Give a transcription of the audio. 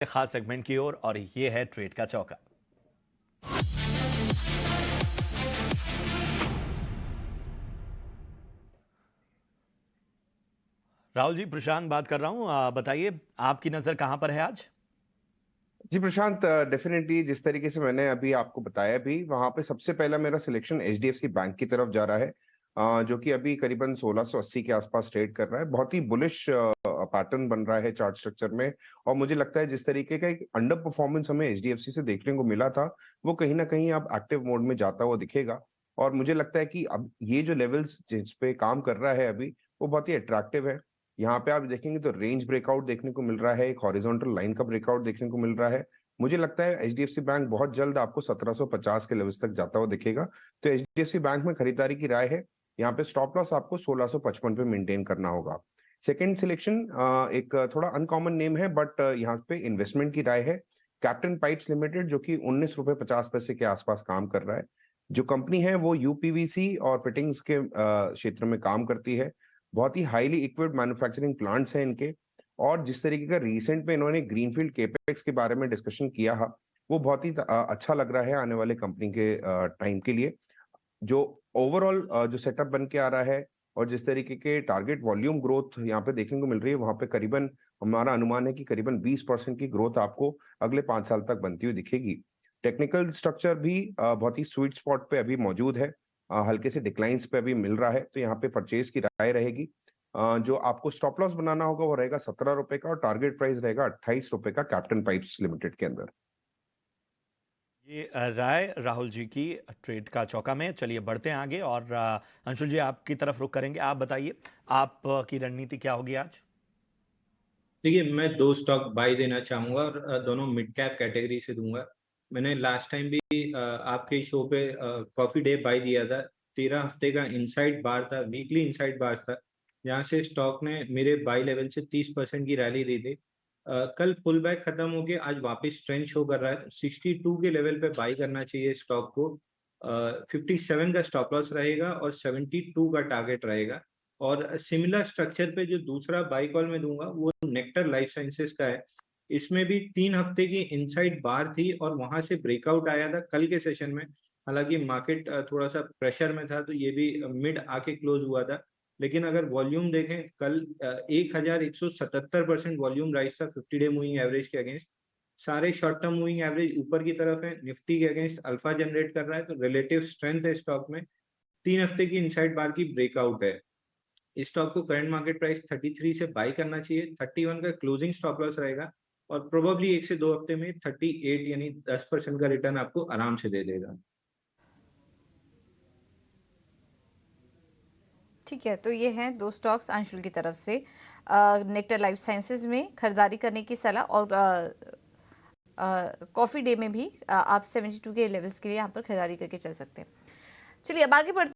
खास सेगमेंट की ओर और ये है ट्रेड का चौका। राहुल जी, प्रशांत बात कर रहा हूं। बताइए आपकी नजर कहां पर है आज? जी प्रशांत, डेफिनेटली जिस तरीके से मैंने अभी आपको बताया भी, वहां पे सबसे पहला मेरा सिलेक्शन एचडीएफसी बैंक की तरफ जा रहा है, जो कि अभी करीबन 1680 के आसपास ट्रेड कर रहा है। बहुत ही बुलिश पैटर्न बन रहा है चार्ट स्ट्रक्चर में। और मुझे लगता है जिस तरीके का एक अंडर परफॉर्मेंस हमें एचडीएफसी से देखने को मिला था, वो कहीं ना कहीं अब एक्टिव मोड में जाता हुआ दिखेगा। और मुझे लगता है कि अब ये जो लेवल्स जिस पे काम कर रहा है अभी, वो बहुत ही अट्रैक्टिव है। यहाँ पे आप देखेंगे तो रेंज ब्रेकआउट देखने को मिल रहा है, एक हॉरिजॉन्टल लाइन का ब्रेकआउट देखने को मिल रहा है। मुझे लगता है एचडीएफसी बैंक बहुत जल्द आपको 1750 के लेवल्स तक जाता हुआ दिखेगा। तो एचडीएफसी बैंक में खरीदारी की राय है। यहाँ पे स्टॉप लॉस आपको 1655 पे मेंटेन करना होगा। सेकंड सिलेक्शन एक थोड़ा अनकॉमन नेम है, बट यहाँ पे इन्वेस्टमेंट की राय है। कैप्टन पाइप्स लिमिटेड, जो कि 19 रुपए 50 पैसे के आसपास काम कर रहा है। जो कंपनी है वो यूपीवीसी और फिटिंग्स के क्षेत्र में काम करती है। बहुत ही हाईली इक्विप्ड मैन्युफैक्चरिंग प्लांट्स हैं इनके। और जिस तरीके का रिसेंट में इन्होंने ग्रीनफील्ड केपेक्स के बारे में डिस्कशन किया है, वो बहुत ही अच्छा लग रहा है आने वाले कंपनी के टाइम के लिए। जो ओवरऑल जो सेटअप बन के आ रहा है, और जिस तरीके के टारगेट वॉल्यूम ग्रोथ यहाँ पे देखने को मिल रही है, वहां पे करीबन हमारा अनुमान है कि करीबन 20% की ग्रोथ आपको अगले 5 साल तक बनती हुई दिखेगी। टेक्निकल स्ट्रक्चर भी बहुत ही स्वीट स्पॉट पे अभी मौजूद है। हल्के से डिक्लाइंस पे अभी मिल रहा है, तो यहाँ पे परचेज की राय रहेगी। जो आपको स्टॉप लॉस बनाना होगा वो रहेगा 17 रुपए का, और टारगेट प्राइस रहेगा 28 रुपए का कैप्टन पाइप्स लिमिटेड के अंदर। ये राय राहुल जी की ट्रेड का चौका में। चलिए बढ़ते हैं आगे और अंशुल जी आपकी तरफ रुख करेंगे। आप बताइए आपकी रणनीति क्या होगी आज? देखिए, मैं दो स्टॉक बाय देना चाहूंगा और दोनों मिड कैप कैटेगरी से दूंगा। मैंने लास्ट टाइम भी आपके शो पे कॉफी डे बाय दिया था। 13 हफ्ते का इनसाइड बार था, वीकली इनसाइड बार था, जहाँ से स्टॉक ने मेरे बाय लेवल से 30% की रैली दी थी। कल पुल बैक खत्म होके आज वापस ट्रेंड शो कर रहा है, तो 62 के लेवल पे बाय करना चाहिए स्टॉक को। 57 का स्टॉप लॉस रहेगा और 72 का टारगेट रहेगा। और सिमिलर स्ट्रक्चर पे जो दूसरा बाई कॉल में दूंगा वो नेक्टर लाइफ साइंसेज का है। इसमें भी 3 हफ्ते की इनसाइड बार थी और वहां से ब्रेकआउट आया था कल के सेशन में। हालांकि मार्केट थोड़ा सा प्रेशर में था, तो ये भी मिड आके क्लोज हुआ था। लेकिन अगर वॉल्यूम देखें, कल 1177% वॉल्यूम राइज था 50 डे मूविंग एवरेज के अगेंस्ट। सारे शॉर्ट टर्म मूविंग एवरेज ऊपर की तरफ है, निफ्टी के अगेंस्ट अल्फा जनरेट कर रहा है, तो रिलेटिव स्ट्रेंथ है स्टॉक में। 3 हफ्ते की इनसाइड बार की ब्रेकआउट है। इस स्टॉक को करंट मार्केट प्राइस 33 से बाई करना चाहिए। 31 का क्लोजिंग स्टॉप लॉस रहेगा और प्रोबेबली 1 से 2 हफ्ते में 38 यानी 10% का रिटर्न आपको आराम से दे देगा। ठीक है, तो ये हैं दो स्टॉक्स अंशुल की तरफ से। नेक्टर लाइफ साइंसेज में खरीदारी करने की सलाह, और कॉफ़ी डे में भी आप 72 के लेवल्स के लिए यहाँ पर खरीदारी करके चल सकते हैं। चलिए अब आगे बढ़ते